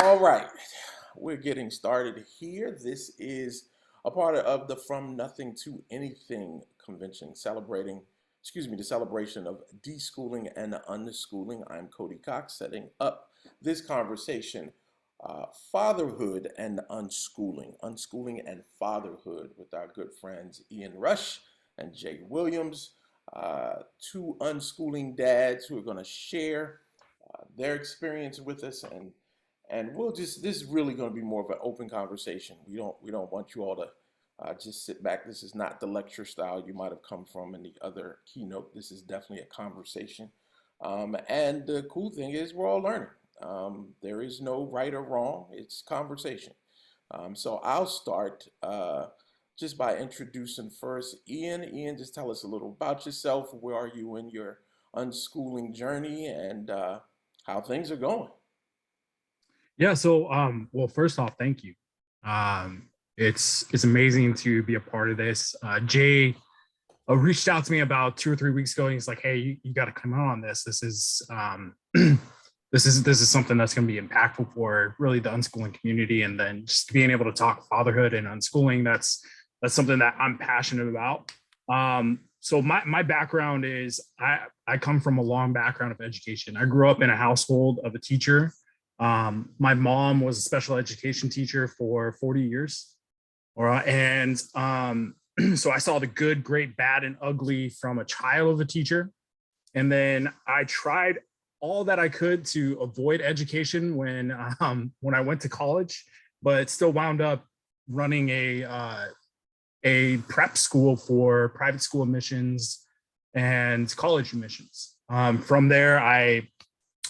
All right, we're getting started here. This is a part of the From Nothing to Anything convention the celebration of deschooling and unschooling. I'm Cody Cox, setting up this conversation, fatherhood and unschooling and fatherhood with our good friends Ian Rush and Jay Williams, two unschooling dads who are going to share their experience with us and we'll just this is really going to be more of an open conversation. We don't want you all to just sit back. This is not the lecture style you might have come from in the other keynote. This is definitely a conversation. And the cool thing is we're all learning. There is no right or wrong. It's conversation. So I'll start just by introducing first Ian. Ian, just tell us a little about yourself. Where are you in your unschooling journey and how things are going? Yeah, so well, first off, thank you. It's amazing to be a part of this. Jay reached out to me about 2 or 3 weeks ago, and he's like, "Hey, you got to come on this. This is this is something that's going to be impactful for really the unschooling community, and then just being able to talk fatherhood and unschooling. That's something that I'm passionate about. So my background is I come from a long background of education. I grew up in a household of a teacher. My mom was a special education teacher for 40 years. All right. And so I saw the good, great, bad, and ugly from a child of a teacher. And then I tried all that I could to avoid education when I went to college, but still wound up running a prep school for private school admissions and college admissions. From there, I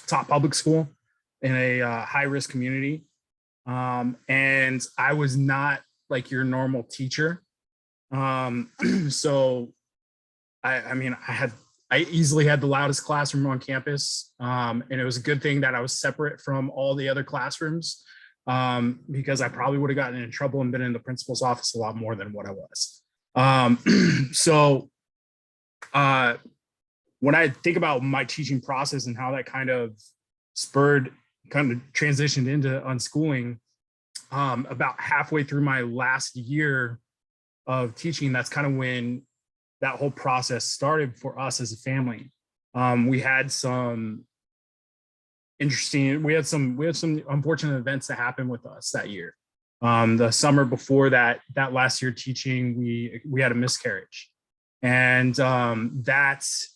taught public school in a high risk community. And I was not like your normal teacher. So I mean, I easily had the loudest classroom on campus. And it was a good thing that I was separate from all the other classrooms, because I probably would have gotten in trouble and been in the principal's office a lot more than what I was. So when I think about my teaching process and how that kind of transitioned into unschooling, about halfway through my last year of teaching, that's kind of when that whole process started for us as a family. We had some unfortunate events that happened with us that year. The summer before that last year teaching, we had a miscarriage. And that's,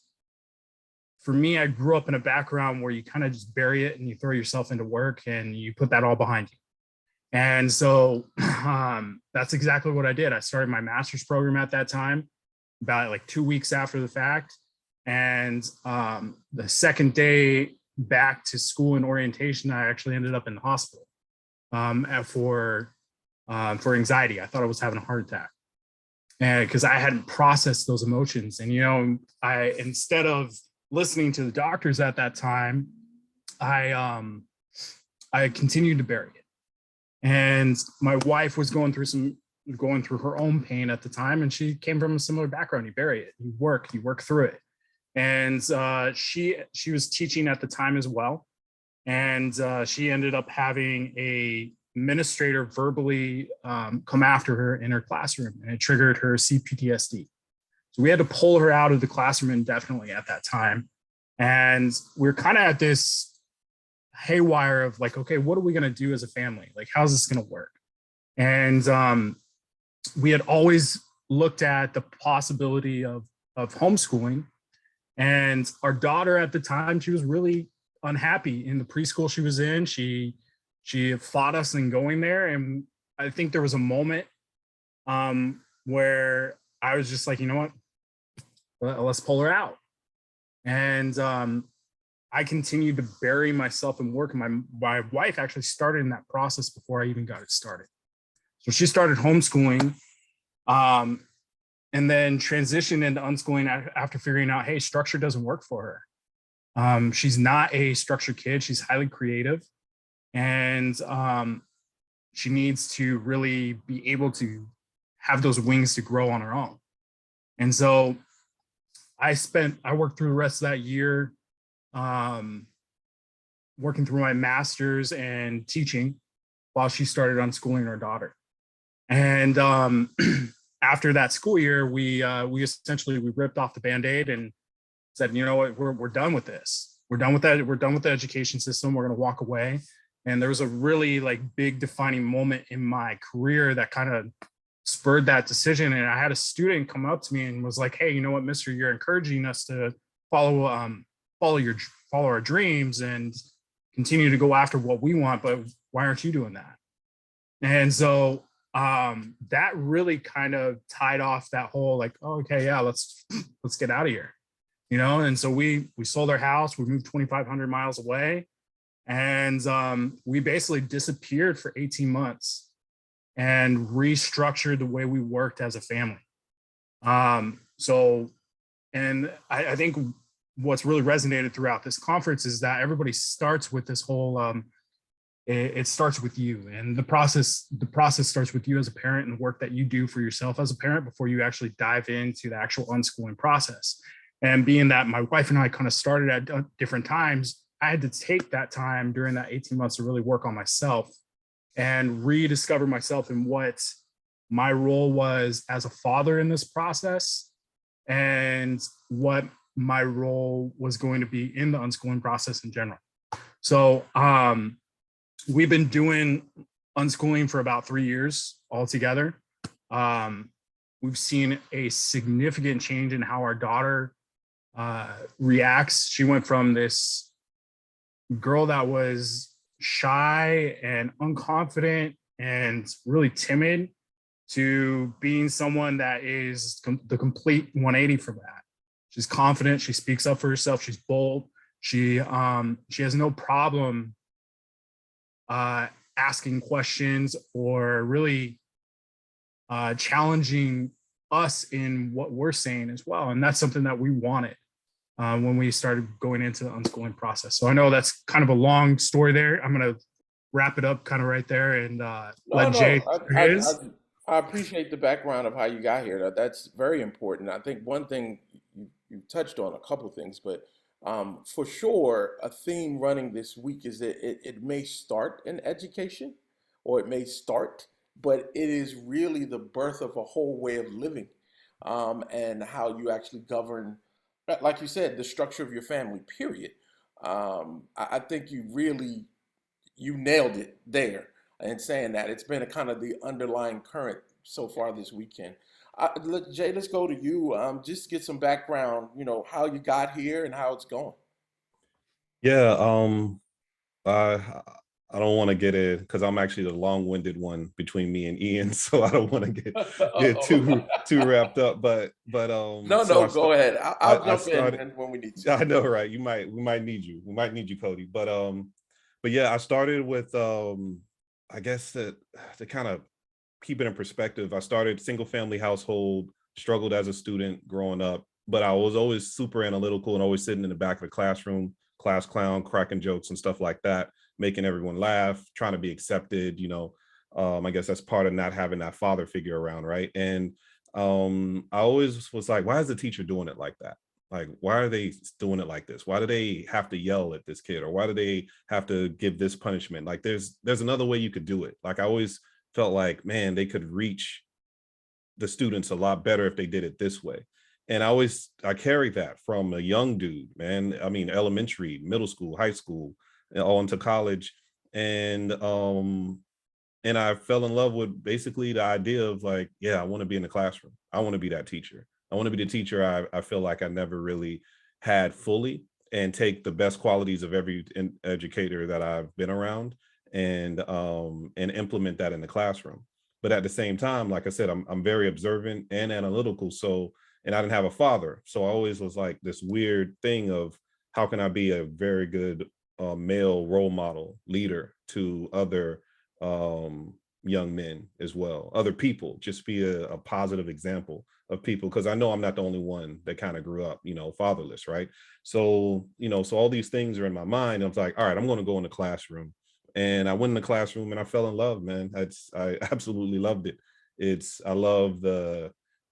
for me, I grew up in a background where you kind of just bury it and you throw yourself into work and you put that all behind you. And so that's exactly what I did. I started my master's program at that time, about like 2 weeks after the fact. And the second day back to school and orientation, I actually ended up in the hospital for anxiety. I thought I was having a heart attack, and because I hadn't processed those emotions. And I, instead of listening to the doctors at that time, I continued to bury it. And my wife was going through her own pain at the time, and she came from a similar background. You bury it, you work through it. And she was teaching at the time as well, and she ended up having a administrator verbally come after her in her classroom, and it triggered her CPTSD. So we had to pull her out of the classroom indefinitely at that time. And we're kind of at this haywire of like, okay, what are we going to do as a family? Like, how's this going to work? And we had always looked at the possibility of homeschooling. And our daughter at the time, she was really unhappy in the preschool she was in. She fought us in going there. And I think there was a moment where I was just like, you know what, let's pull her out. And I continued to bury myself in work. And my wife actually started in that process before I even got it started. So she started homeschooling, and then transitioned into unschooling after figuring out, hey, structure doesn't work for her. She's not a structured kid. She's highly creative. And she needs to really be able to have those wings to grow on her own. And so I worked through the rest of that year working through my master's and teaching while she started unschooling her daughter. And after that school year, we essentially we ripped off the Band-Aid and said, you know what, we're done with this. We're done with that. We're done with the education system. We're going to walk away. And there was a really like big defining moment in my career that kind of spurred that decision. And I had a student come up to me and was like, hey, you know what, mister, you're encouraging us to follow follow your follow our dreams and continue to go after what we want, but why aren't you doing that? And so that really kind of tied off that whole like, oh, okay, yeah, let's get out of here, you know. And so we sold our house, we moved 2,500 miles away, and we basically disappeared for 18 months and restructured the way we worked as a family. So, and I think what's really resonated throughout this conference is that everybody starts with this whole it starts with you, and the process starts with you as a parent and the work that you do for yourself as a parent before you actually dive into the actual unschooling process. And being that my wife and I kind of started at different times, I had to take that time during that 18 months to really work on myself and rediscover myself and what my role was as a father in this process and what my role was going to be in the unschooling process in general. So we've been doing unschooling for about 3 years altogether. We've seen a significant change in how our daughter reacts. She went from this girl that was shy and unconfident and really timid to being someone that is the complete 180 from that. She's confident. She speaks up for herself. She's bold. She has no problem asking questions or really challenging us in what we're saying as well. And that's something that we wanted when we started going into the unschooling process. So I know that's kind of a long story there. I'm going to wrap it up kind of right there and No, let Jay no, share his. I appreciate the background of how you got here. That's very important. I think one thing you touched on a couple of things, but for sure, a theme running this week is that it may start in education, or it may start, but it is really the birth of a whole way of living, and how you actually govern, like you said, the structure of your family. Period. I think you nailed it there in saying that. It's been a kind of the underlying current so far this weekend. Jay, let's go to you. Just get some background, how you got here and how it's going. Yeah, I I don't want to get it because I'm actually the long-winded one between me and Ian, so I don't want to get Uh-oh. too wrapped up. But No, so no, go ahead. I'll I jump in started. when we need to. I know, right? We might need you. We might need you, Cody. But yeah, I started with I guess that to kind of keep it in perspective, I started single family household, struggled as a student growing up, but I was always super analytical and always sitting in the back of the classroom, class clown, cracking jokes and stuff like that, making everyone laugh, trying to be accepted, I guess that's part of not having that father figure around, right? And I always was like, why is the teacher doing it like that? Like, why are they doing it like this? Why do they have to yell at this kid, or why do they have to give this punishment? Like, there's another way you could do it. Like, I always felt like, man, they could reach the students a lot better if they did it this way. And I carried that from a young dude, man. I mean, elementary, middle school, high school, and all into college. And I fell in love with basically the idea of like, yeah, I want to be in the classroom. I want to be that teacher. I want to be the teacher I feel like I never really had fully, and take the best qualities of every educator that I've been around, and implement that in the classroom. But at the same time, like I said, I'm very observant and analytical. So, and I didn't have a father. So I always was like this weird thing of how can I be a very good male role model leader to other young men as well, other people, just be a positive example of people, because I know I'm not the only one that kind of grew up, fatherless, right? So, so all these things are in my mind. I was like, all right, I'm going to go in the classroom. And I went in the classroom and I fell in love, man. I absolutely loved it. I love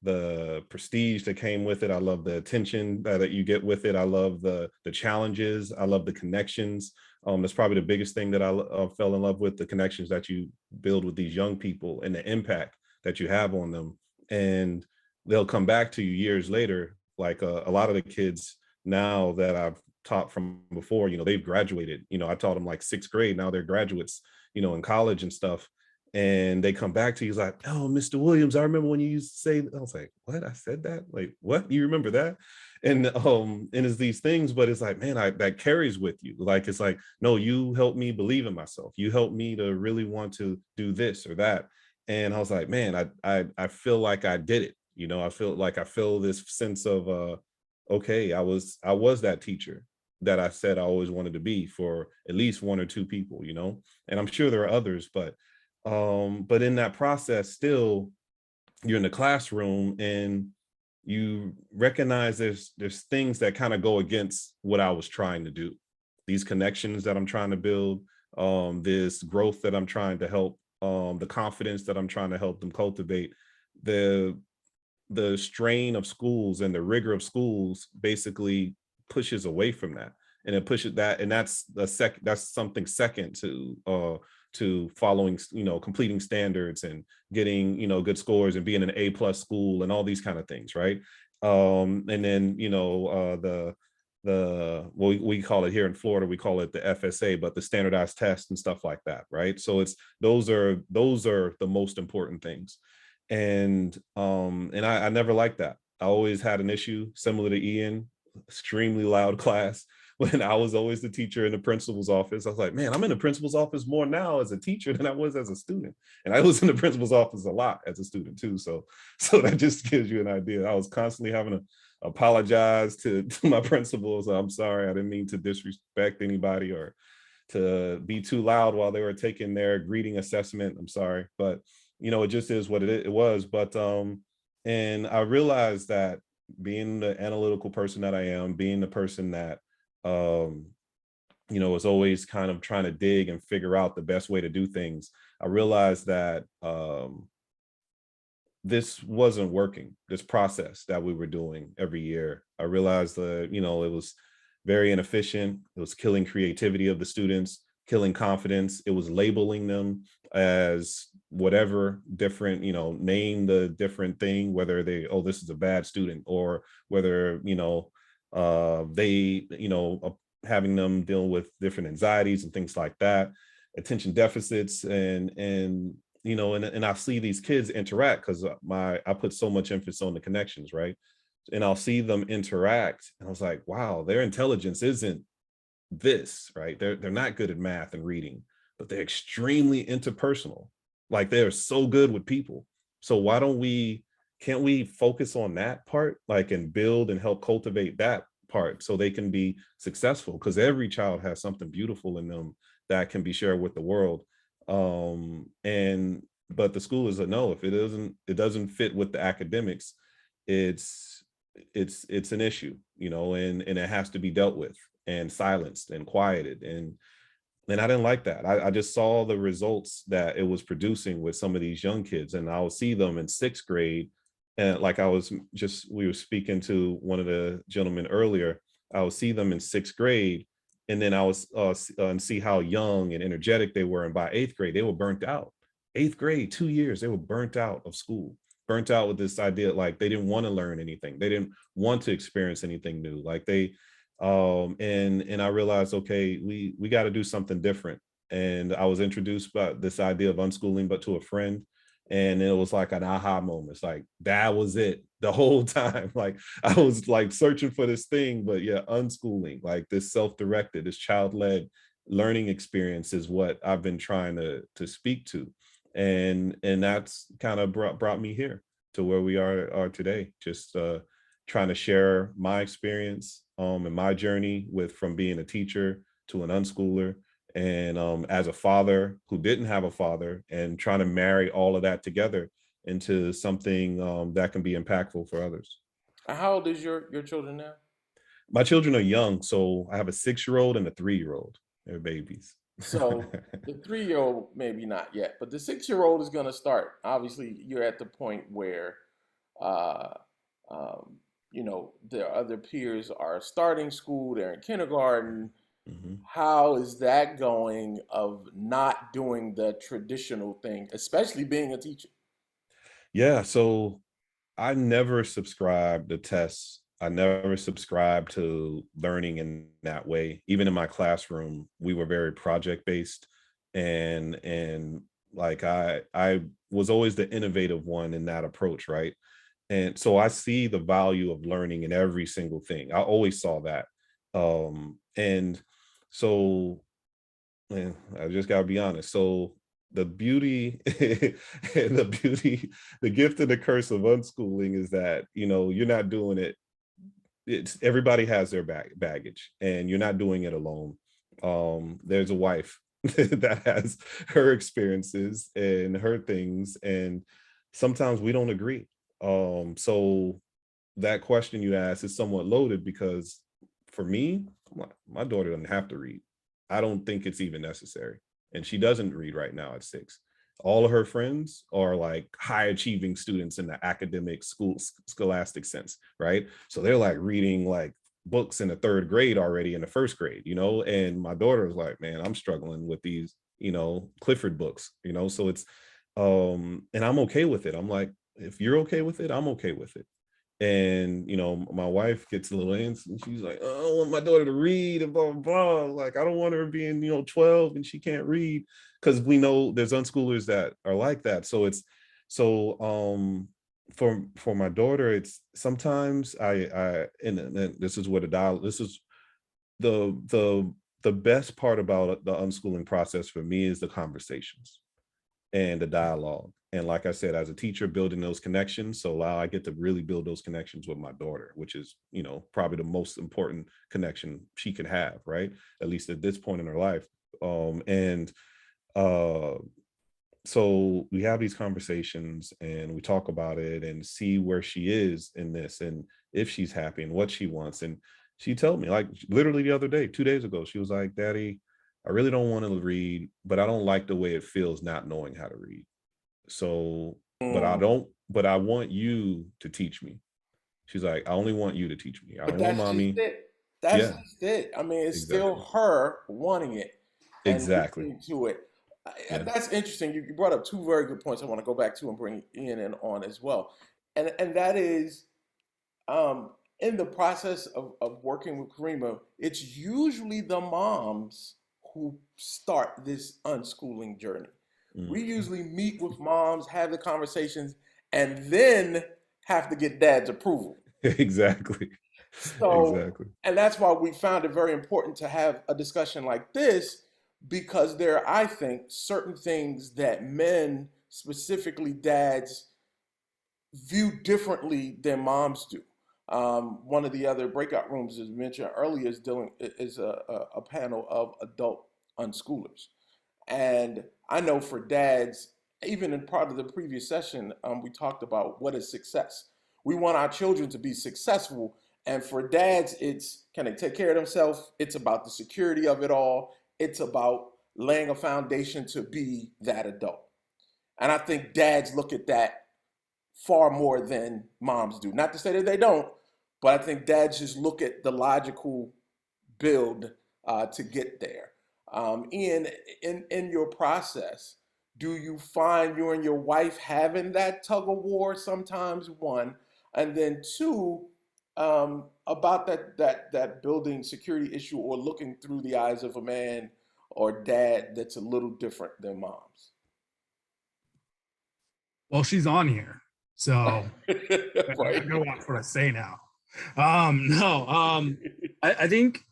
the prestige that came with it. I love the attention that you get with it. I love the challenges. I love the connections. That's probably the biggest thing that I fell in love with, the connections that you build with these young people and the impact that you have on them. And they'll come back to you years later. Like a lot of the kids now that I've taught from before, they've graduated. I taught them like sixth grade. Now they're graduates, in college and stuff. And they come back to you, he's like, "Oh, Mr. Williams, I remember when you used to say," I was like, "What? I said that? Like, what? You remember that?" And it's these things, but it's like, man, that carries with you. Like, it's like, no, you helped me believe in myself. You helped me to really want to do this or that. And I was like, man, I feel like I did it. I feel this sense of okay, I was that teacher that I said I always wanted to be for at least one or two people. And I'm sure there are others, but in that process, still you're in the classroom and you recognize there's things that kind of go against what I was trying to do. These connections that I'm trying to build, this growth that I'm trying to help, the confidence that I'm trying to help them cultivate, the the strain of schools and the rigor of schools basically pushes away from that, and it pushes that, and that's something second to following, completing standards and getting, good scores and being an A+ school and all these kind of things, right? And then, the well, we call it here in Florida, we call it the FSA, but the standardized test and stuff like that, right? So it's those are the most important things. And I never liked that. I always had an issue similar to Ian, extremely loud class. When I was always the teacher in the principal's office, I was like, man, I'm in the principal's office more now as a teacher than I was as a student. And I was in the principal's office a lot as a student too. So that just gives you an idea. I was constantly having to apologize to my principals. I'm sorry, I didn't mean to disrespect anybody or to be too loud while they were taking their greeting assessment. I'm sorry, but it just is what it was. But and I realized that being the analytical person that I am, being the person that um is always kind of trying to dig and figure out the best way to do things, I realized that this wasn't working, this process that we were doing every year. I realized that, it was very inefficient. It was killing creativity of the students, killing confidence. It was labeling them as whatever different, name the different thing, whether they, oh, this is a bad student, or whether, they, having them deal with different anxieties and things like that, attention deficits, and I see these kids interact because I put so much emphasis on the connections, right? And I'll see them interact, and I was like, wow, their intelligence isn't this, right? They're not good at math and reading, but they're extremely interpersonal. Like, they're so good with people. So why don't we can't we focus on that part, like, and build and help cultivate that part so they can be successful? Because every child has something beautiful in them that can be shared with the world. And but the school is a no. If it doesn't fit with the academics, it's it's an issue, and it has to be dealt with and silenced and quieted. And I didn't like that. I just saw the results that it was producing with some of these young kids, and I would see them in sixth grade. And like we were speaking to one of the gentlemen earlier, I would see them in sixth grade, and then I was and see how young and energetic they were. And by eighth grade, they were burnt out. Eighth grade, 2 years, they were burnt out of school, burnt out with this idea, like they didn't want to learn anything. They didn't want to experience anything new. Like they and I realized, okay, we got to do something different. And I was introduced by this idea of unschooling, but to a friend, and it was like an aha moment. It's like that was it the whole time. Like, I was like searching for this thing, but yeah, unschooling, like this self-directed, this child-led learning experience is what I've been trying to speak to. And that's kind of brought me here to where we are today, just trying to share my experience and my journey with from being a teacher to an unschooler, and as a father who didn't have a father, and trying to marry all of that together into something that can be impactful for others. How old is your children now? My children are young, so I have a 6-year-old and a 3-year-old. They're babies. So the 3-year-old maybe not yet, but the 6-year-old is going to start. Obviously, you're at the point where Uh, you know, their other peers are starting school, they're in kindergarten. Mhm. How is that going of not doing the traditional thing, especially being a teacher? Yeah, so I never subscribed to tests. I never subscribed to learning in that way. Even in my classroom, we were very project based, and like I was always the innovative one in that approach, right? And so I see the value of learning in every single thing. I always saw that. And so Man, I just gotta be honest. So the beauty, the beauty, the gift and the curse of unschooling is that you're not doing it. It's everybody has their baggage, and you're not doing it alone. There's a wife that has her experiences and her things, and sometimes we don't agree. So that question you asked is somewhat loaded because for me, my daughter doesn't have to read. I don't think it's even necessary. And she doesn't read right now at 6. All of her friends are like high achieving students in the academic scholastic sense, right? So they're like reading like books in the 3rd grade already in the 1st grade, and my daughter is like, man, I'm struggling with these, Clifford books, so it's and I'm okay with it. I'm like, if you're okay with it, I'm okay with it. And my wife gets a little antsy and she's like, oh, I want my daughter to read and blah blah blah. Like, I don't want her being 12 and she can't read, because we know there's unschoolers that are like that. So it's so for my daughter, it's sometimes I and this is what a dial this is the best part about the unschooling process for me is the conversations and the dialogue. And like I said, as a teacher, building those connections. So now I get to really build those connections with my daughter, which is, probably the most important connection she can have, right? At least at this point in her life. And uh so we have these conversations and we talk about it and see where she is in this and if she's happy and what she wants. And she told me, like, literally the other day, 2 days ago, she was like, Daddy, I really don't want to read, but I don't like the way it feels not knowing how to read. So, Mm, but I want you to teach me. She's like, I only want you to teach me. I but don't want that's just mommy. it. That's Yeah, just it. I mean, it's still exactly. her wanting it and Exactly. listening to it. Yeah. That's interesting. You brought up two very good points I want to go back to and bring Ian in on as well. And that is um, in the process of working with Karima, it's usually the moms who start this unschooling journey. We Mhm. usually meet with moms, have the conversations, and then have to get dad's approval. Exactly. So, Exactly. and that's why we found it very important to have a discussion like this, because there are, I think, certain things that men, specifically dads, view differently than moms do. One of the other breakout rooms, as mentioned earlier, is a panel of adult unschoolers, and I know for dads, even in part of the previous session, we talked about what is success. We want our children to be successful, and for dads, it's can they take care of themselves? It's about the security of it all. It's about laying a foundation to be that adult. And I think dads look at that far more than moms do. Not to say that they don't, but I think dads just look at the logical build to get there. Ian, in your process, do you find you and your wife having that tug of war sometimes? One, and then two, about that building security issue or looking through the eyes of a man or dad that's a little different than mom's. Well, she's on here, so I Right. gotta watch what I say now. No, I think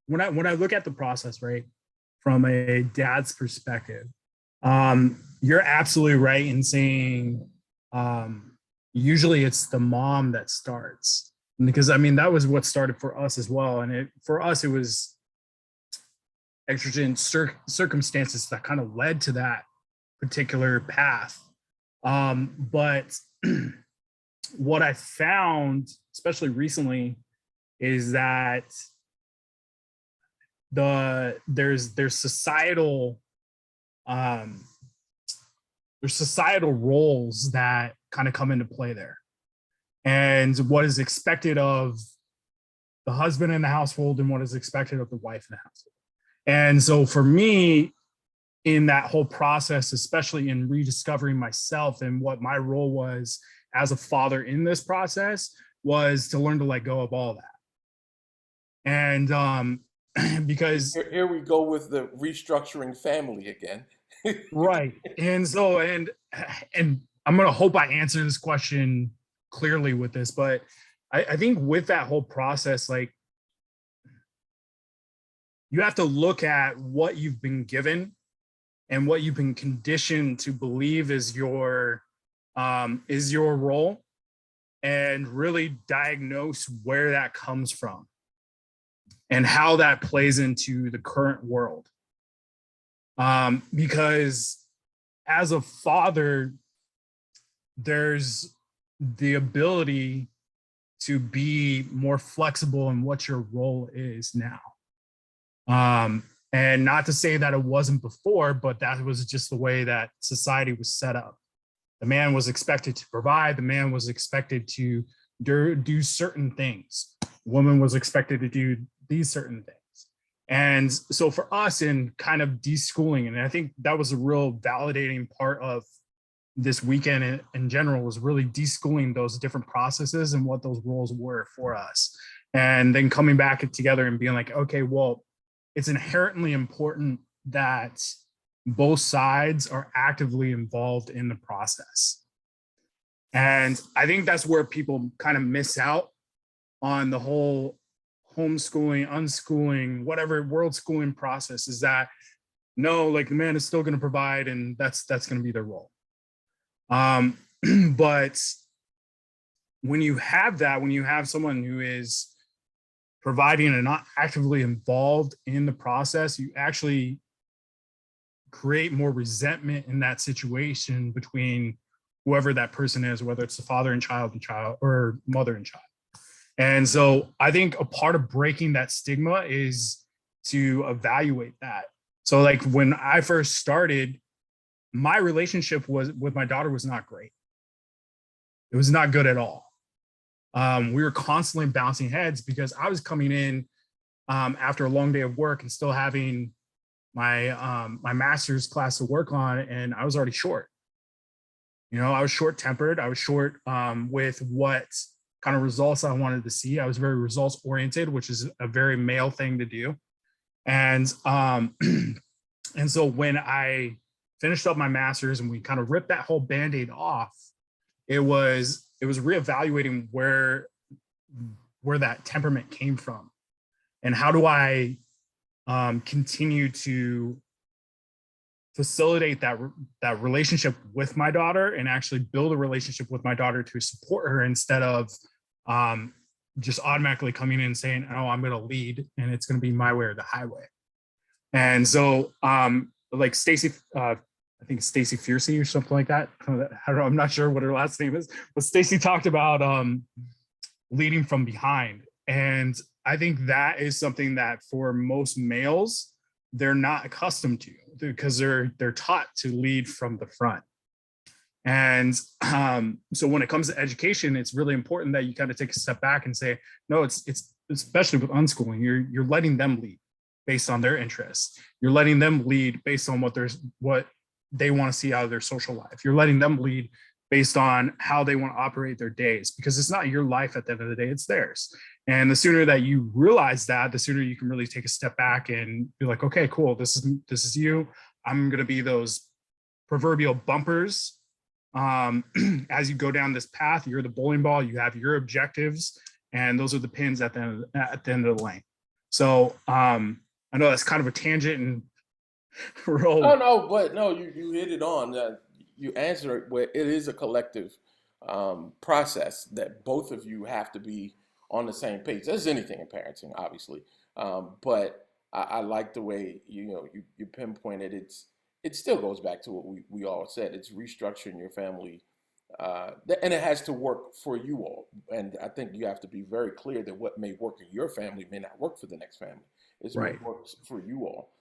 when I look at the process, right, from a dad's perspective, you're absolutely right in saying usually it's the mom that starts, because I mean that was what started for us as well, and for us it was exigent circumstances that kind of led to that particular path. But what I found, especially recently, is that there's um, societal roles that kind of come into play there. and what is expected of the husband in the household and what is expected of the wife in the household. And so for me, in that whole process, especially in rediscovering myself and what my role was as a father in this process, was to learn to let go of all that. And because Here we go with the restructuring family again. right. And so and I'm gonna hope I answer this question clearly with this, but I think with that whole process, like you have to look at what you've been given and what you've been conditioned to believe is your role, and really diagnose where that comes from and how that plays into the current world. Because as a father, there's the ability to be more flexible in what your role is now. And not to say that it wasn't before, but that was just the way that society was set up. The man was expected to provide, the man was expected to do certain things. The woman was expected to do these certain things. And so for us in kind of deschooling, and I think that was a real validating part of this weekend in general, was really deschooling those different processes and what those roles were for us. And then coming back together and being like, okay, well, it's inherently important that both sides are actively involved in the process. And I think that's where people kind of miss out on the whole homeschooling, unschooling, whatever world schooling process, is that no, like the man is still going to provide and that's going to be their role. But when you have that, when you have someone who is providing and not actively involved in the process, you actually create more resentment in that situation between whoever that person is, whether it's the father and child or mother and child. And so I think a part of breaking that stigma is to evaluate that. So like when I first started, my relationship with my daughter was not great. It was not good at all. We were constantly bouncing heads because I was coming in after a long day of work and still having my master's class to work on, and I was already short. You know, I was short tempered. I was short with what kind of results I wanted to see. I was very results oriented, which is a very male thing to do. And and so when I finished up my master's and we kind of ripped that whole band-aid off, it was reevaluating where that temperament came from and how do I continue to facilitate that relationship with my daughter and actually build a relationship with my daughter to support her instead of just automatically coming in and saying, oh, I'm going to lead and it's going to be my way or the highway. And so like Stacey, I think Stacey Fiercey or something like that. I don't know. I'm not sure what her last name is, but Stacey talked about leading from behind. And I think that is something that for most males, they're not accustomed to because they're taught to lead from the front. And so when it comes to education, it's really important that you kind of take a step back and say, no, it's especially with unschooling, you're letting them lead based on their interests. You're letting them lead based on what they want to see out of their social life. You're letting them lead based on how they want to operate their days, because it's not your life at the end of the day, it's theirs. And the sooner that you realize that, the sooner you can really take a step back and be like, okay, cool, this is you. I'm going to be those proverbial bumpers. As you go down this path, you're the bowling ball, you have your objectives, and those are the pins at the end of the lane. So I know that's kind of a tangent and But no, you hit it on. You answer it where it is a collective process that both of you have to be on the same page. There's anything in parenting, obviously, but I like the way you pinpointed. It still goes back to what we all said. It's restructuring your family, and it has to work for you all. And I think you have to be very clear that what may work in your family may not work for the next family. It's right. what works for you all.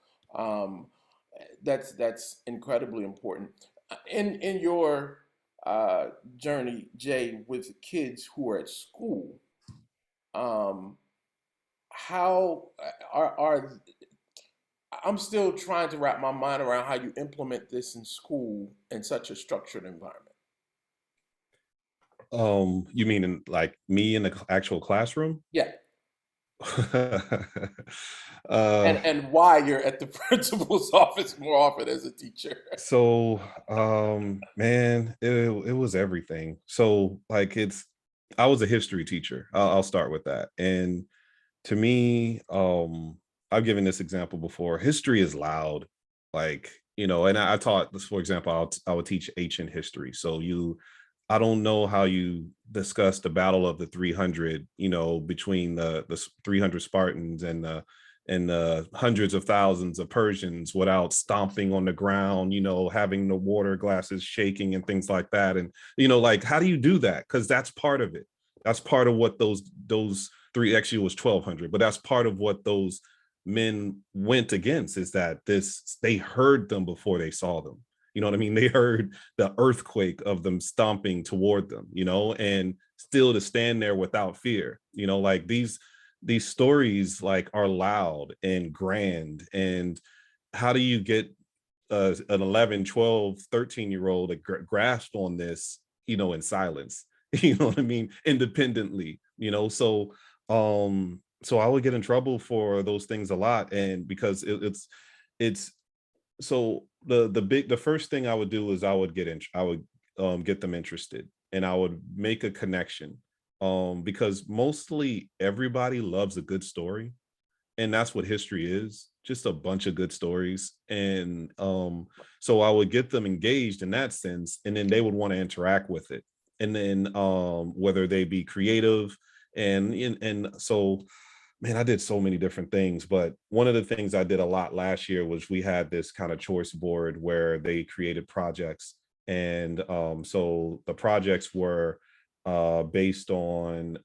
That's incredibly important. In your journey, Jay, with kids who are at school. Um, how are I'm still trying to wrap my mind around how you implement this in school in such a structured environment. You mean in like me in the actual classroom? Yeah, uh and why you're at the principal's office more often as a teacher. so man, it was everything. So like I was a history teacher. I'll start with that. And to me, I've given this example before. History is loud, like and I taught this, for example. I would teach ancient history. So I don't know how you discuss the Battle of the 300, between the 300 Spartans and the hundreds of thousands of Persians without stomping on the ground, having the water glasses shaking and things like that. And like how do you do that? Because that's part of it. That's part of what those three, actually it was 1200, but that's part of what those men went against, is that they heard them before they saw them. You know what I mean? They heard the earthquake of them stomping toward them, and still to stand there without fear. Like these stories like are loud and grand. And how do you get an 11, 12, 13-year old to grasp on this, in silence? You know what I mean? Independently, so I would get in trouble for those things a lot. And because it's so the first thing I would do is I would get them interested, and I would make a connection, because mostly everybody loves a good story, and that's what history is, just a bunch of good stories. And so I would get them engaged in that sense, and then they would want to interact with it. And then whether they be creative, and so man, I did so many different things. But one of the things I did a lot last year was we had this kind of choice board where they created projects. And so the projects were based on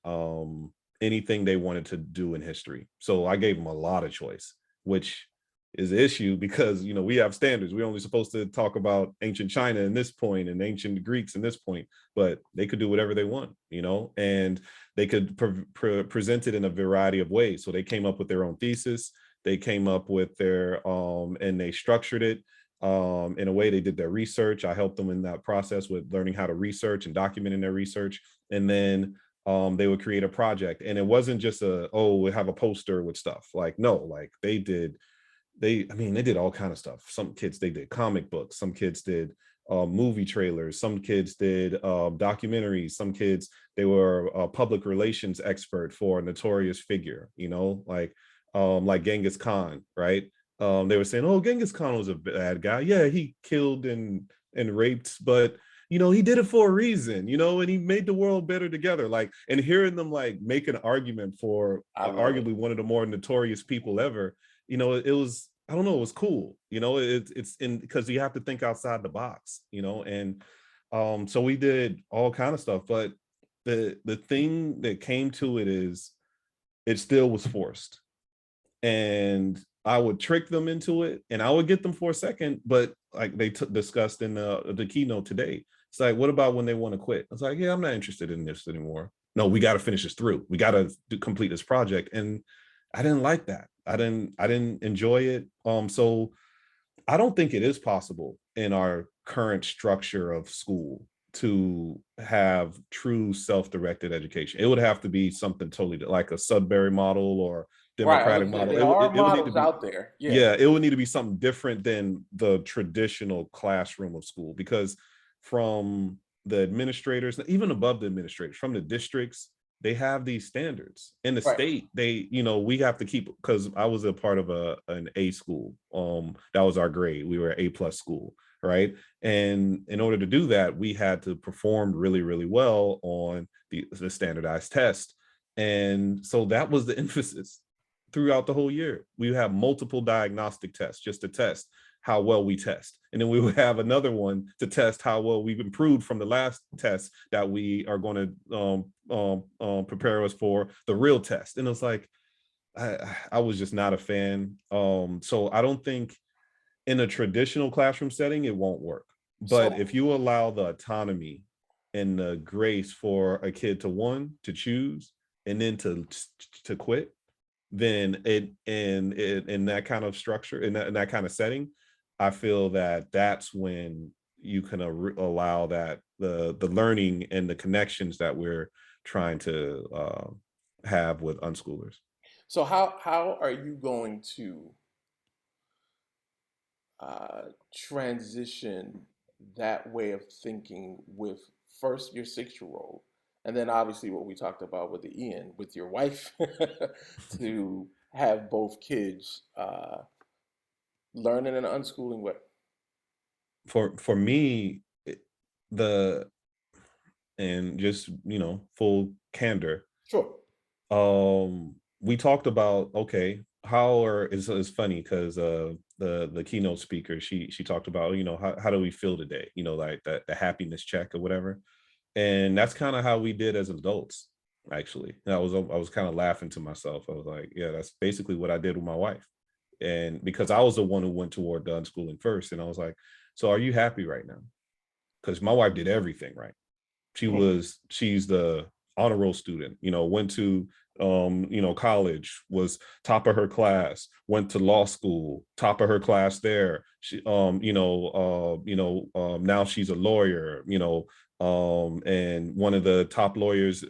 anything they wanted to do in history. So I gave them a lot of choice, which is the issue because we have standards. We're only supposed to talk about ancient China in this point and ancient Greeks in this point, but they could do whatever they want, and they could present it in a variety of ways. So they came up with their own thesis. They came up with their and they structured it in a way. They did their research. I helped them in that process with learning how to research and documenting their research. And then they would create a project. And it wasn't just we have a poster with stuff. Like, no, like they did all kind of stuff. Some kids, they did comic books. Some kids did movie trailers. Some kids did documentaries. Some kids, they were a public relations expert for a notorious figure, like Genghis Khan, right? They were saying, oh, Genghis Khan was a bad guy. Yeah, he killed and raped, but he did it for a reason, and he made the world better together. Like, and hearing them like make an argument for arguably one of the more notorious people ever, it was, I don't know, it was cool. It's in, because you have to think outside the box, and so we did all kind of stuff. But the thing that came to it is it still was forced. And I would trick them into it, and I would get them for a second, but like they discussed in the keynote today, it's like, what about when they want to quit? I was like, yeah, I'm not interested in this anymore. No, we got to finish this through. We got to complete this project. And I didn't like that. I didn't enjoy it. So I don't think it is possible in our current structure of school to have true self-directed education. It would have to be something totally like a Sudbury model or Right, I democratic was saying model. there are It would need to models be, out there. Yeah, yeah, it would need to be something different than the traditional classroom of school, because from the administrators, even above the administrators, from the districts, they have these standards. In the right. state, we have to keep, because I was a part of an A school. That was our grade. We were an A+ school, right? And in order to do that, we had to perform really, really well on the standardized test. And so that was the emphasis throughout the whole year. We have multiple diagnostic tests just to test how well we test. And then we would have another one to test how well we've improved from the last test that we are going to prepare us for the real test. And it's like, I was just not a fan. So I don't think in a traditional classroom setting, it won't work. But So if you allow the autonomy and the grace for a kid to to choose and then to quit, then in that kind of structure, in that kind of setting, I feel that that's when you can allow that the learning and the connections that we're trying to have with unschoolers. So how are you going to transition that way of thinking with first your 6 year old, and then obviously what we talked about with the Ian with your wife to have both kids learn in an unschooling way? For me, the and just full candor, Sure. we talked about, okay, how are it's funny because the keynote speaker, she talked about, how do we feel today, like the happiness check or whatever. And that's kind of how we did as adults, actually. And I was kind of laughing to myself. I was like, yeah, that's basically what I did with my wife. And because I was the one who went toward the unschooling first, and I was like, so are you happy right now? Because my wife did everything right. She's the honor roll student, went to college, was top of her class, went to law school, top of her class there. She now she's a lawyer, and one of the top lawyers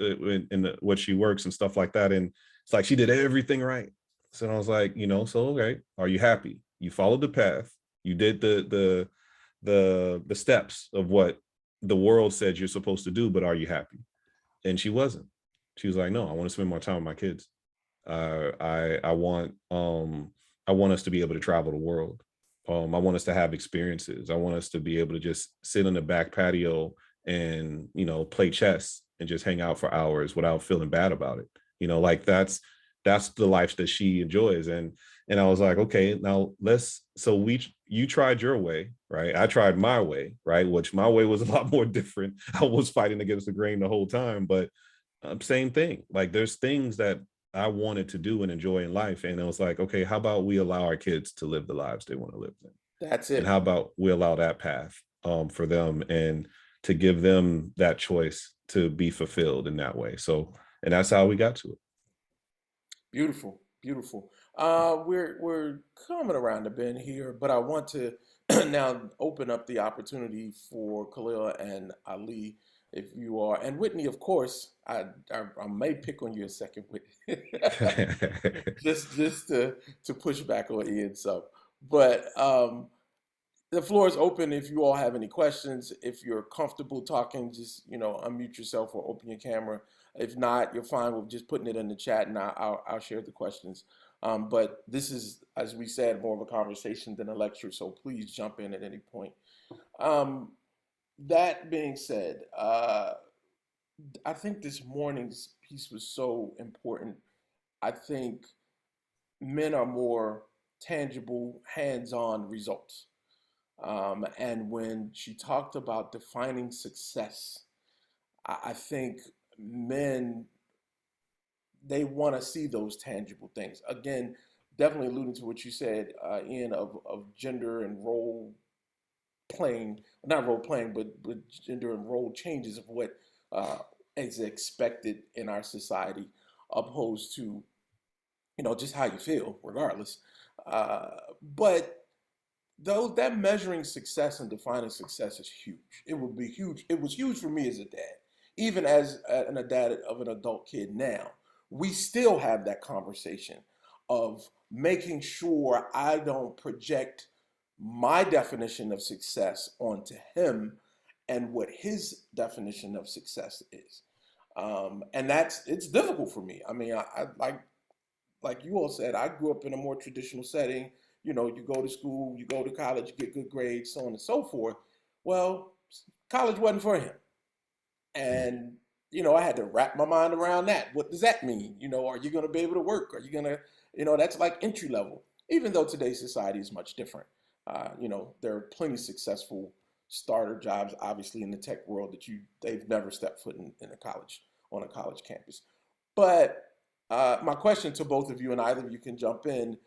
what she works and stuff like that. And it's like she did everything right. So I was like, so okay, are you happy? You followed the path, you did the steps of what the world said you're supposed to do, but are you happy? And she wasn't. She was like, no, I want to spend more time with my kids. I want us to be able to travel the world. I want us to have experiences. I want us to be able to just sit on the back patio and play chess and just hang out for hours without feeling bad about it. Like that's the life that she enjoys. And I was like, okay, now you tried your way, right? I tried my way, right? Which my way was a lot more different. I was fighting against the grain the whole time, but same thing. Like there's things that I wanted to do and enjoy in life. And it was like, okay, how about we allow our kids to live the lives they want to live in? That's And it. how about we allow that path for them and to give them that choice to be fulfilled in that way. So, and that's how we got to it. Beautiful, beautiful. We're coming around the bend here, but I want to now open up the opportunity for Khalil and Ali, if you are, and Whitney, of course. I may pick on you a second, Whitney, just to push back on Ian. So, but the floor is open if you all have any questions. If you're comfortable talking, just unmute yourself or open your camera. If not, you're fine with just putting it in the chat, and I'll share the questions. But this is, as we said, more of a conversation than a lecture. So please jump in at any point. Um, that being said, I think this morning's piece was so important. I think men are more tangible, hands-on results. And when she talked about defining success, I think men, they want to see those tangible things. Again, definitely alluding to what you said, Ian, of gender and role playing, not role playing, but gender and role changes of what uh, is expected in our society, opposed to, just how you feel, regardless. Uh, but though that measuring success and defining success is huge. It would be huge. It was huge for me as a dad, even as a dad of an adult kid now. We still have that conversation of making sure I don't project my definition of success onto him and what his definition of success is. And it's difficult for me. I mean, I like you all said, I grew up in a more traditional setting. You go to school, you go to college, you get good grades, so on and so forth. Well, college wasn't for him. And, I had to wrap my mind around that. What does that mean? Are you going to be able to work? Are you going to, that's like entry level, even though today's society is much different. There are plenty of successful starter jobs, obviously, in the tech world they've never stepped foot in on a college campus. But my question to both of you, and either of you can jump in,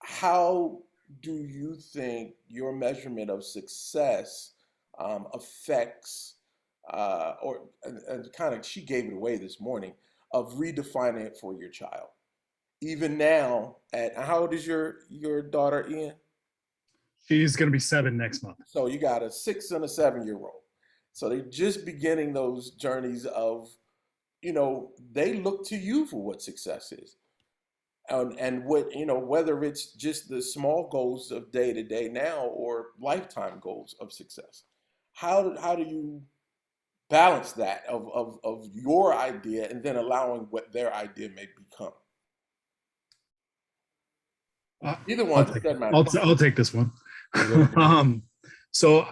how do you think your measurement of success affects and kind of she gave it away this morning, of redefining it for your child. Even now, at how old is your daughter, Ian? She's going to be 7 next month. So you got a 6 and a 7-year-old. So they're just beginning those journeys of, they look to you for what success is. And what, whether it's just the small goals of day to day now or lifetime goals of success. How do you balance that of your idea and then allowing what their idea may become? Either I'll one, take it it. doesn't matter. I'll take this one. So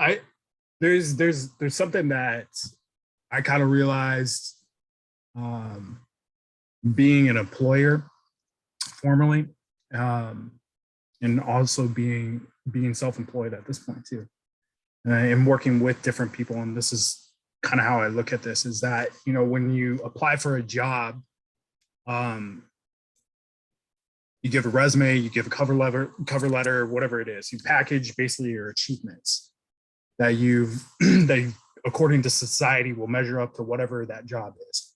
there's something that I kind of realized, being an employer formerly, and also being self-employed at this point too, and working with different people. And this is kind of how I look at this: is that when you apply for a job, you give a resume, you give a cover letter, whatever it is. You package basically your achievements that that according to society, will measure up to whatever that job is.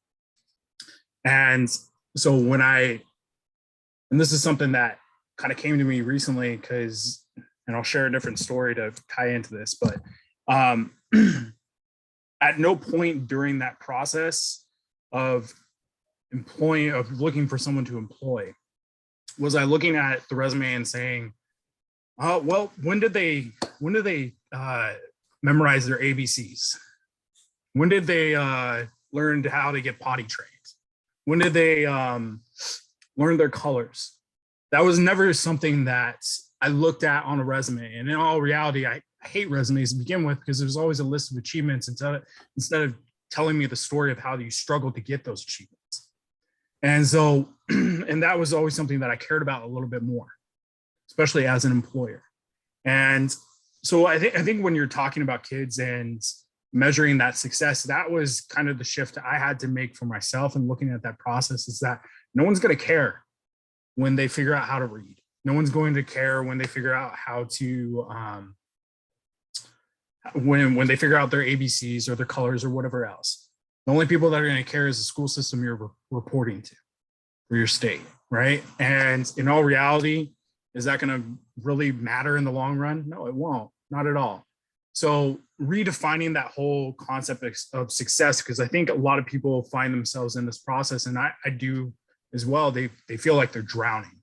And so and this is something that kind of came to me recently, and I'll share a different story to tie into this, but at no point during that process of looking for someone to employ, was I looking at the resume and saying, well, when did they memorize their ABCs? When did they learn how to get potty trained? When did they learn their colors? That was never something that I looked at on a resume. And in all reality, I hate resumes to begin with, because there's always a list of achievements instead of telling me the story of how you struggled to get those achievements. And so, and that was always something that I cared about a little bit more, especially as an employer. And so I think when you're talking about kids and measuring that success, that was kind of the shift I had to make for myself, and looking at that process, is that no one's going to care when they figure out how to read. No one's going to care when they figure out how to, when they figure out their ABCs or their colors or whatever else. The only people that are going to care is the school system you're reporting to, for your state, right? And in all reality, is that going to really matter in the long run? No, it won't, not at all. So redefining that whole concept of success, because I think a lot of people find themselves in this process, and I do as well. They feel like they're drowning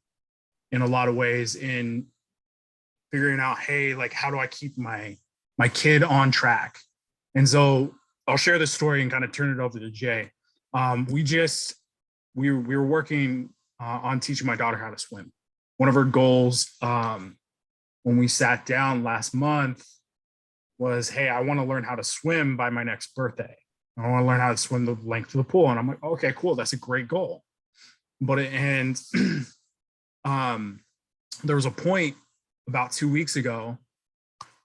in a lot of ways in figuring out, hey, like, how do I keep my kid on track? And so I'll share this story and kind of turn it over to Jay. We were working on teaching my daughter how to swim. One of her goals, when we sat down last month, was, hey, I want to learn how to swim by my next birthday. I want to learn how to swim the length of the pool. And I'm like, okay, cool. That's a great goal. But there was a point about 2 weeks ago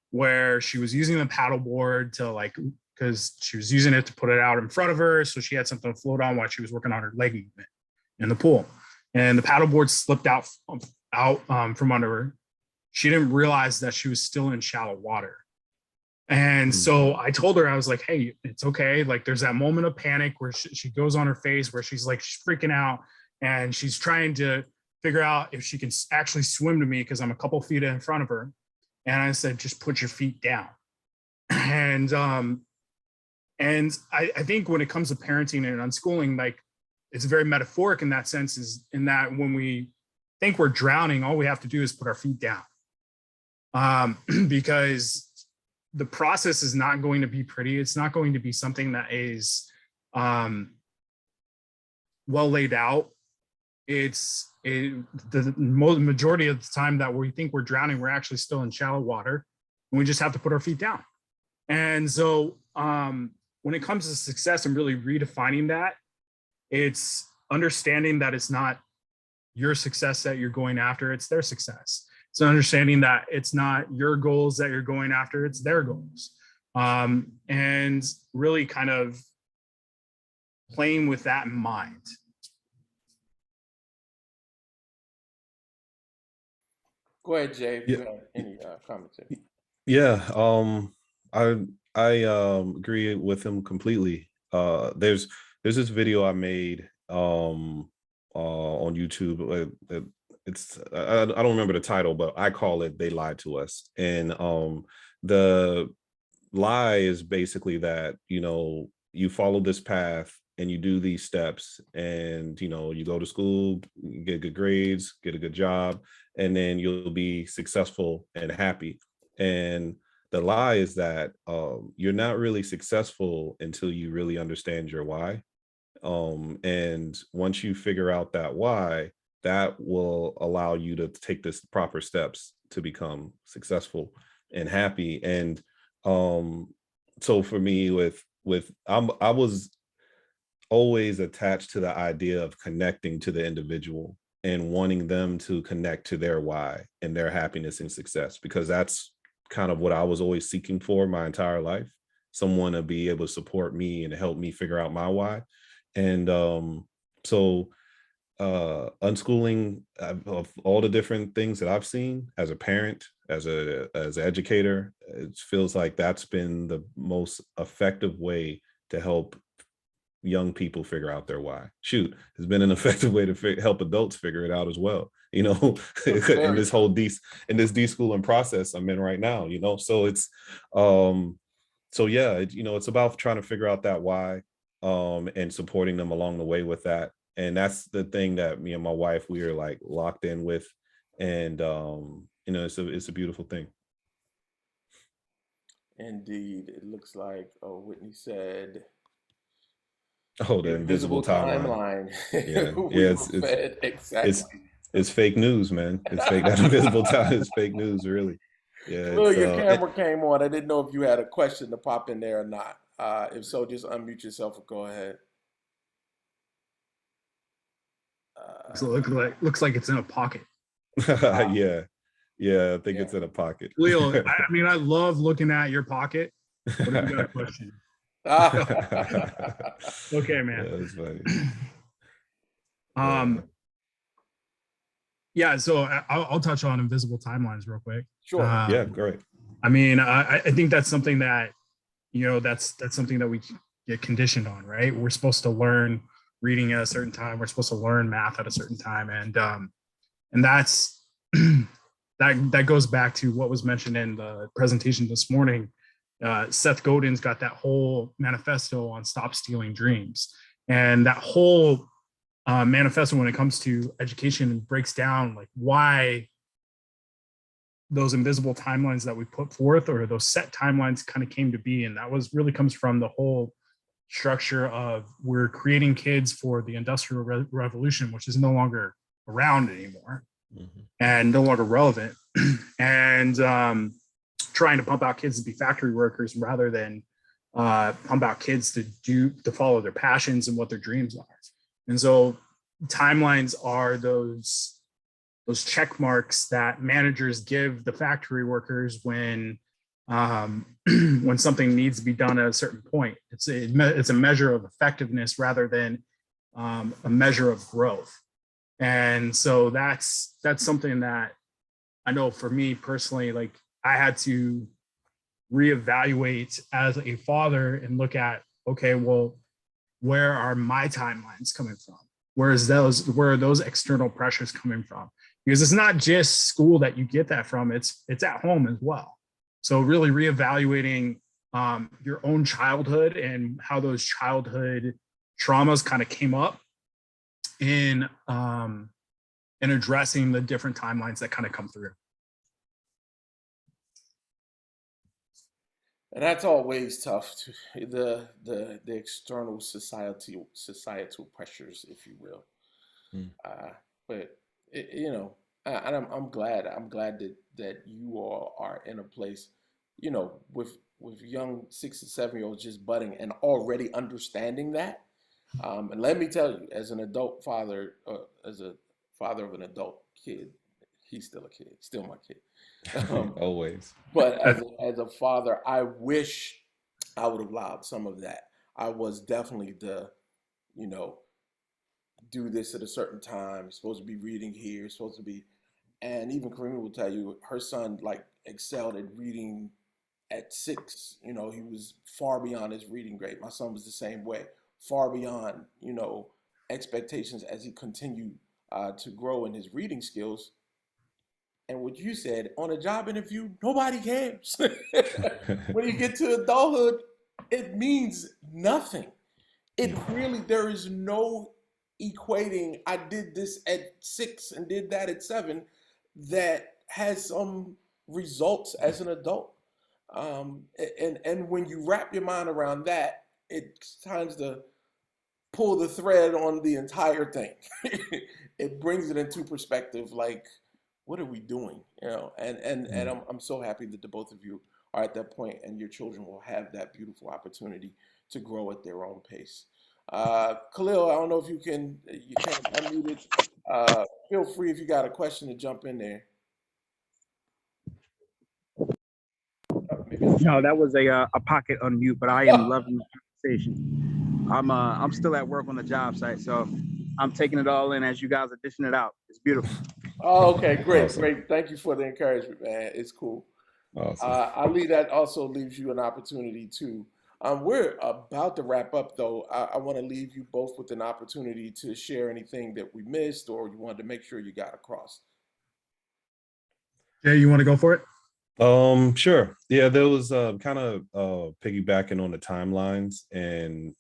where she was using the paddleboard to, because she was using it to put it out in front of her, so she had something to float on while she was working on her leg movement in the pool. And the paddleboard slipped out from under her. She didn't realize that she was still in shallow water. And so I told her, I was like, hey, it's okay. Like, there's that moment of panic where she goes on her face, where she's freaking out, and she's trying to figure out if she can actually swim to me, because I'm a couple feet in front of her. And I said, just put your feet down. And I think when it comes to parenting and unschooling, it's very metaphoric in that sense, is in that when we think we're drowning, all we have to do is put our feet down. Because the process is not going to be pretty. It's not going to be something that is well laid out. The majority of the time that we think we're drowning, we're actually still in shallow water, and we just have to put our feet down. And so when it comes to success and really redefining that, it's understanding that it's not your success that you're going after, it's their success. It's understanding that it's not your goals that you're going after, it's their goals. And really kind of playing with that in mind. Go ahead, Jay, if Yeah. you have any commentary. Yeah. I I agree with him completely. There's this video I made on YouTube. It's I don't remember the title, but I call it "They Lied to Us." And the lie is basically that, you follow this path and you do these steps, and you go to school, you get good grades, get a good job, and then you'll be successful and happy. And the lie is that you're not really successful until you really understand your why. And once you figure out that why, that will allow you to take this proper steps to become successful and happy. And so for me, I was always attached to the idea of connecting to the individual and wanting them to connect to their why and their happiness and success, because that's kind of what I was always seeking for my entire life. Someone to be able to support me and help me figure out my why. And so unschooling, of all the different things that I've seen as a parent, as an educator, it feels like that's been the most effective way to help young people figure out their why. Shoot, it's been an effective way to help adults figure it out as well. In Very this true. in this deschooling process I'm in right now. So it's um, so yeah, it's about trying to figure out that why, and supporting them along the way with that. And that's the thing that me and my wife, we are like locked in with. And it's a beautiful thing. Indeed. It looks like, oh, Whitney said Oh, the the invisible invisible timeline. timeline. Yeah, We yeah, were fed it's exactly. it's fake news, man. It's fake. That invisible time is fake news, really. Yeah, Camille, your camera came on. I didn't know if you had a question to pop in there or not. If so, just unmute yourself and go ahead. So Uh, looks like it's in a pocket. ah, yeah, yeah. I think yeah. it's in a pocket. Leo, I mean, I love looking at your pocket. What have you got a question? Okay, man. That's funny. um, yeah, so I'll touch on invisible timelines real quick. Sure. Yeah, Um, great. I mean, I think that's something that that's something that we get conditioned on, right? We're supposed to learn reading at a certain time. We're supposed to learn math at a certain time, and that's that goes back to what was mentioned in the presentation this morning. Seth Godin's got that whole manifesto on stop stealing dreams, and that whole manifesto when it comes to education breaks down like why those invisible timelines that we put forth or those set timelines kind of came to be. And that was really comes from the whole structure of we're creating kids for the industrial revolution, which is no longer around anymore Mhm. and no longer relevant. And trying to pump out kids to be factory workers rather than pump out kids to follow their passions and what their dreams are. And so timelines are those check marks that managers give the factory workers when when something needs to be done at a certain point. It's a measure of effectiveness rather than a measure of growth. And so that's something that I know for me personally, like I had to reevaluate as a father and look at, okay, well, where are my timelines coming from? Where are those external pressures coming from? Because it's not just school that you get that from, it's at home as well. So really reevaluating your own childhood and how those childhood traumas kind of came up in addressing the different timelines that kind of come through. And that's always tough to the external societal pressures, if you will. Mm. But and I'm glad that you all are in a place, with young 6 and 7 year olds just budding and already understanding that. And let me tell you, as an adult father, as a father of an adult kid, he's still a kid, still my kid. Um, Always. but as a father, I wish I would have allowed some of that. I was definitely you know, do this at a certain time. You're supposed to be reading here. You're supposed to be, and even Karima will tell you, her son like excelled at reading at 6, he was far beyond his reading grade. My son was the same way, far beyond, expectations as he continued to grow in his reading skills. And what you said on a job interview, nobody cares. When you get to adulthood, it means nothing. It really, there is no equating, I did this at 6 and did that at 7, that has some results as an adult. And when you wrap your mind around that, it's time to pull the thread on the entire thing. It brings it into perspective, like, what are we doing? And Mm. I'm so happy that the both of you are at that point, and your children will have that beautiful opportunity to grow at their own pace. Khalil, I don't know if you can't unmute it. Feel free if you got a question to jump in there. Maybe I'm No, trying that was a pocket unmute, but I am to. loving the conversation. I'm still at work on the job site, so I'm taking it all in as you guys are dishing it out. It's beautiful. Oh, okay, great, Awesome. great. Thank you for the encouragement, man. It's cool. Awesome. Ali, that also leaves you an opportunity too. We're about to wrap up, though. I want to leave you both with an opportunity to share anything that we missed or you wanted to make sure you got across. Jay, you want to go for it? Sure. Yeah, there was kind of piggybacking on the timelines and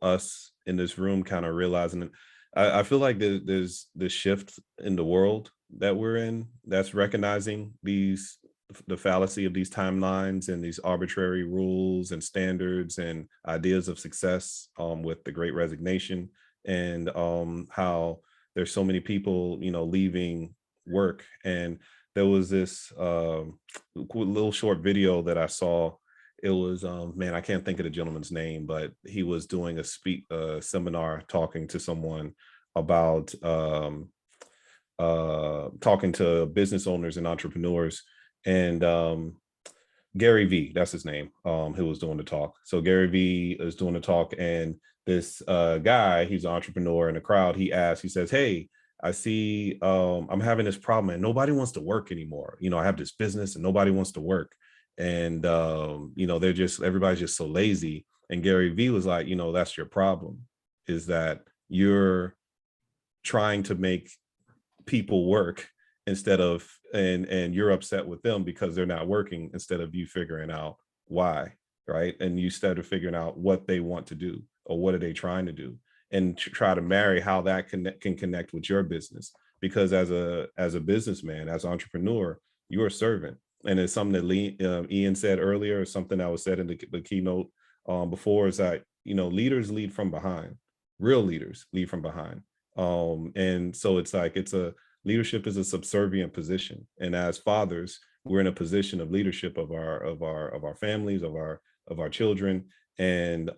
us in this room kind of realizing that I feel like there's this shift in the world that we're in that's recognizing the fallacy of these timelines and these arbitrary rules and standards and ideas of success with the Great Resignation and how there's so many people leaving work. And there was this little short video that I saw. It was man, I can't think of the gentleman's name, but he was doing a seminar talking to someone about talking to business owners and entrepreneurs, and Gary V, that's his name, who was doing the talk. So Gary V is doing the talk, and this guy, he's an entrepreneur in the crowd. He asked, he says, "Hey, I see I'm having this problem and nobody wants to work anymore. I have this business and nobody wants to work. And everybody's just so lazy." And Gary Vee was like, that's your problem, is that you're trying to make people work instead of, and you're upset with them because they're not working instead of you figuring out why, right? And you instead of figuring out what they want to do or what are they trying to do, and try to marry how that can connect with your business. Because as a businessman, as an entrepreneur, you're a servant. And it's something that Ian said earlier, or something that was said in the keynote before, is that leaders lead from behind. Real leaders lead from behind. And so it's like leadership is a subservient position. And as fathers, we're in a position of leadership of our families, of our children, and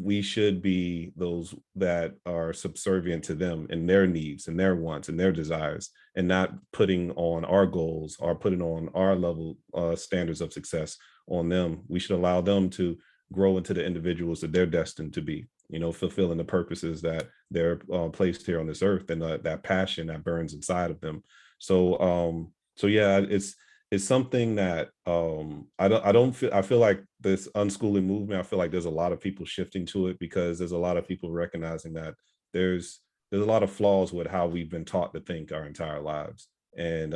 we should be those that are subservient to them and their needs and their wants and their desires, and not putting on our goals or putting on our level standards of success on them. We should allow them to grow into the individuals that they're destined to be, fulfilling the purposes that they're placed here on this earth, and that passion that burns inside of them. So yeah, it's something that I feel like this unschooling movement, I feel like there's a lot of people shifting to it, because there's a lot of people recognizing that there's a lot of flaws with how we've been taught to think our entire lives. And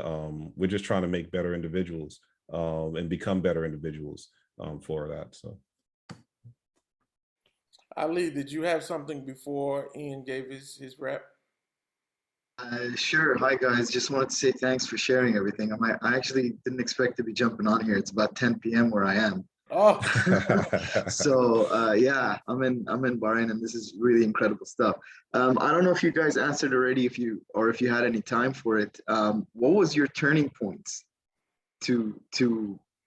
we're just trying to make better individuals and become better individuals for that. So Ali, did you have something before Ian gave his rep? Sure. Hi, guys. Just wanted to say thanks for sharing everything. I actually didn't expect to be jumping on here. It's about 10 p.m. where I am. Oh, So yeah, I'm in Bahrain, and this is really incredible stuff. I don't know if you guys answered already, if you had any time for it. What was your turning points to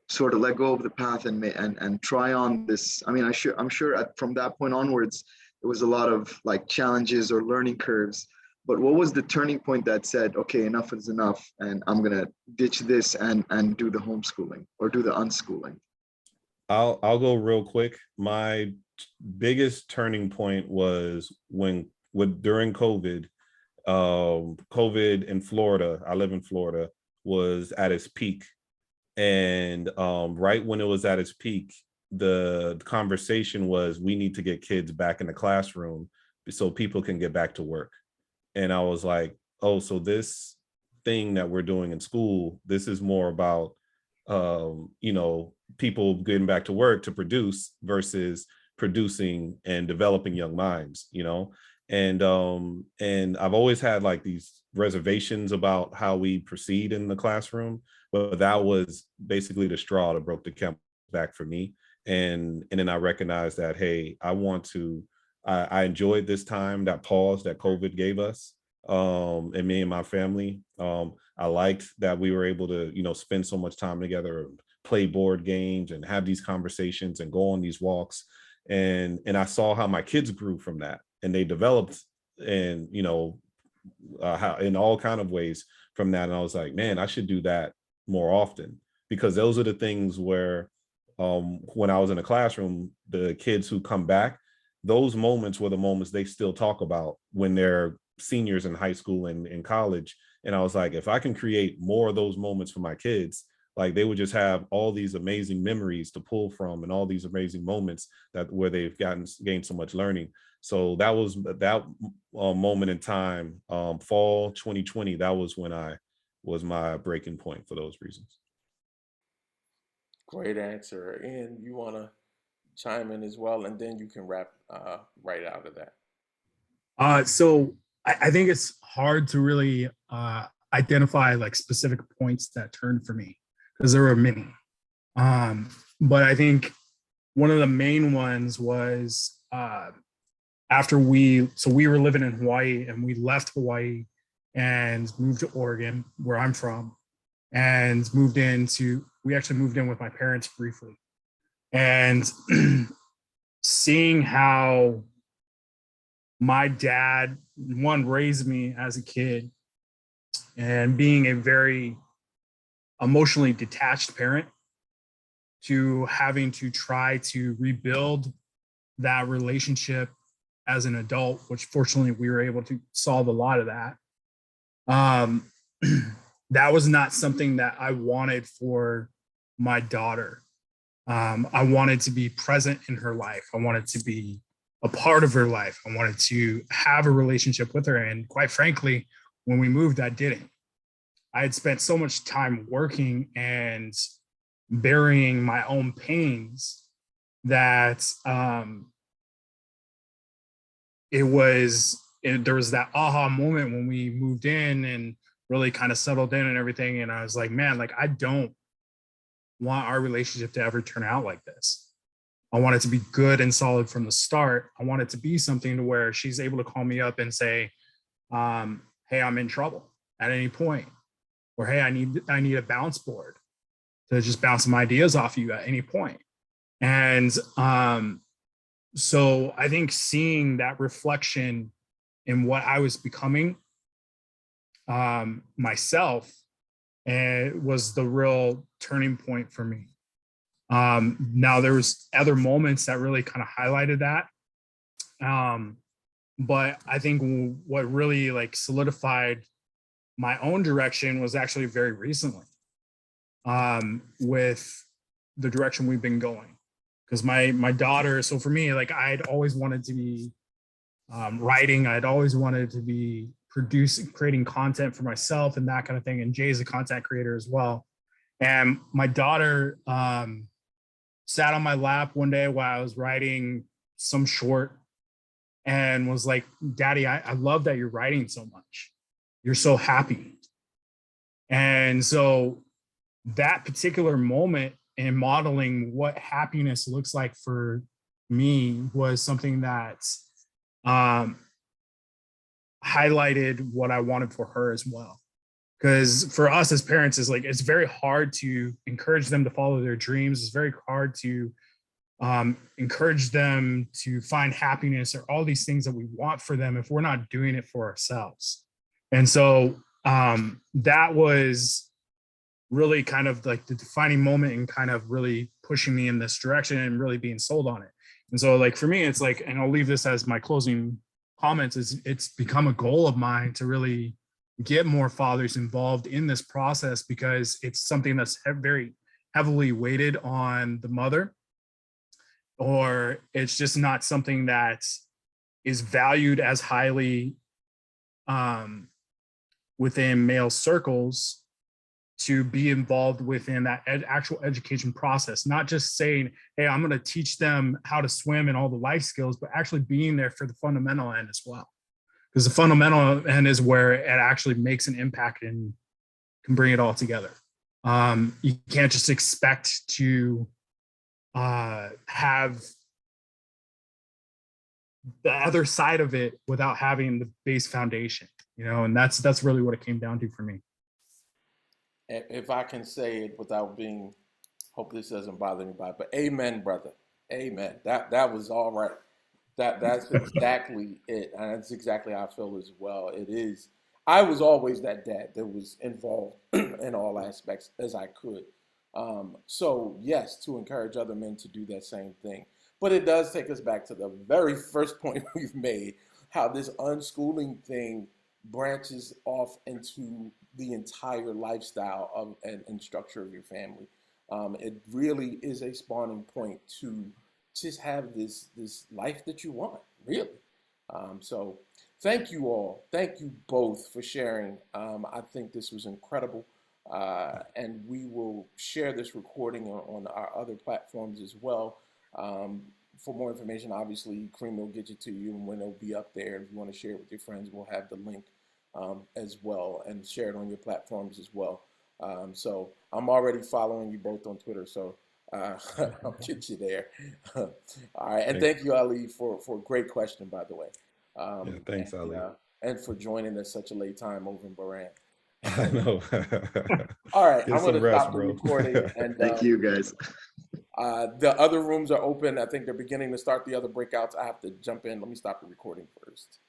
sort of let go of the path and try on this? I mean, I'm sure from that point onwards, there was a lot of like challenges or learning curves. But what was the turning point that said, okay, enough is enough, and I'm gonna ditch this and do the homeschooling or do the unschooling? I'll go real quick. My biggest turning point was during COVID. COVID in Florida, I live in Florida, was at its peak. And right when it was at its peak, the conversation was, we need to get kids back in the classroom so people can get back to work. And I was like, oh, so this thing that we're doing in school, this is more about, people getting back to work to produce versus producing and developing young minds, and I've always had like these reservations about how we proceed in the classroom, but that was basically the straw that broke the camel's back for me. And then I recognized that, hey, I enjoyed this time, that pause that COVID gave us, and me and my family. I liked that we were able to, spend so much time together, play board games and have these conversations and go on these walks. And I saw how my kids grew from that, and they developed, and how in all kind of ways from that. And I was like, man, I should do that more often, because those are the things where, when I was in a classroom, the kids who come back, those moments were the moments they still talk about when they're seniors in high school and in college. And I was like, if I can create more of those moments for my kids, like they would just have all these amazing memories to pull from, and all these amazing moments that where they've gained so much learning. So that was that moment in time, fall 2020. That was when I was my breaking point for those reasons. Great answer. And you want to chime in as well, and then you can wrap right out of that. So I think it's hard to really identify like specific points that turned for me, because there were many. But I think one of the main ones was after we were living in Hawaii, and we left Hawaii and moved to Oregon, where I'm from, and we actually moved in with my parents briefly. And seeing how my dad, one, raised me as a kid, and being a very emotionally detached parent, to having to try to rebuild that relationship as an adult, which fortunately we were able to solve a lot of that. That was not something that I wanted for my daughter. I wanted to be present in her life. I wanted to be a part of her life. I wanted to have a relationship with her. And quite frankly, when we moved, I didn't. I had spent so much time working and burying my own pains that there was that aha moment when we moved in and really kind of settled in and everything. And I was like, man, like, I don't want our relationship to ever turn out like this. I want it to be good and solid from the start. I want it to be something to where she's able to call me up and say, hey, I'm in trouble at any point. Or, hey, I need a bounce board to just bounce some ideas off you at any point. And so I think seeing that reflection in what I was becoming myself was the real turning point for me. Now there was other moments that really kind of highlighted that. But I think what really like solidified my own direction was actually very recently, with the direction we've been going. Because my daughter, so for me, like I'd always wanted to be writing. I'd always wanted to be creating content for myself and that kind of thing. And Jay's a content creator as well. And my daughter sat on my lap one day while I was writing some short and was like, Daddy, I love that you're writing so much. You're so happy. And so that particular moment in modeling what happiness looks like for me was something that highlighted what I wanted for her as well. Because for us as parents, is like it's very hard to encourage them to follow their dreams. It's very hard to encourage them to find happiness or all these things that we want for them if we're not doing it for ourselves. And so that was really kind of like the defining moment and kind of really pushing me in this direction and really being sold on it. And so like for me, it's like, and I'll leave this as my closing comments, is it's become a goal of mine to really get more fathers involved in this process, because it's something that's very heavily weighted on the mother, or it's just not something that is valued as highly within male circles to be involved within that actual education process, not just saying, hey, I'm going to teach them how to swim and all the life skills, but actually being there for the fundamental end as well. Because the fundamental end is where it actually makes an impact and can bring it all together. You can't just expect to have the other side of it without having the base foundation, and that's really what it came down to for me. If I can say it without being, hope this doesn't bother anybody, but amen, brother. Amen. That was all right. That's exactly it. And that's exactly how I feel as well. It is. I was always that dad that was involved in all aspects as I could. So yes, to encourage other men to do that same thing. But it does take us back to the very first point we've made, how this unschooling thing branches off into the entire lifestyle of and structure of your family. It really is a spawning point to just have this life that you want, really. So thank you all. Thank you both for sharing. I think this was incredible. And we will share this recording on our other platforms as well. For more information, obviously, Kareem will get you to you and when it'll be up there. If you want to share it with your friends, we'll have the link as well and share it on your platforms as well. So I'm already following you both on Twitter, so I'll get you there. All right, and thank you, Ali, for a great question, by the way. Thanks, Ali. And for joining us such a late time over in Bahrain. I know. All right, Get I'm going to stop the bro. recording. And Thank you, guys. the other rooms are open. I think they're beginning to start the other breakouts. I have to jump in. Let me stop the recording first.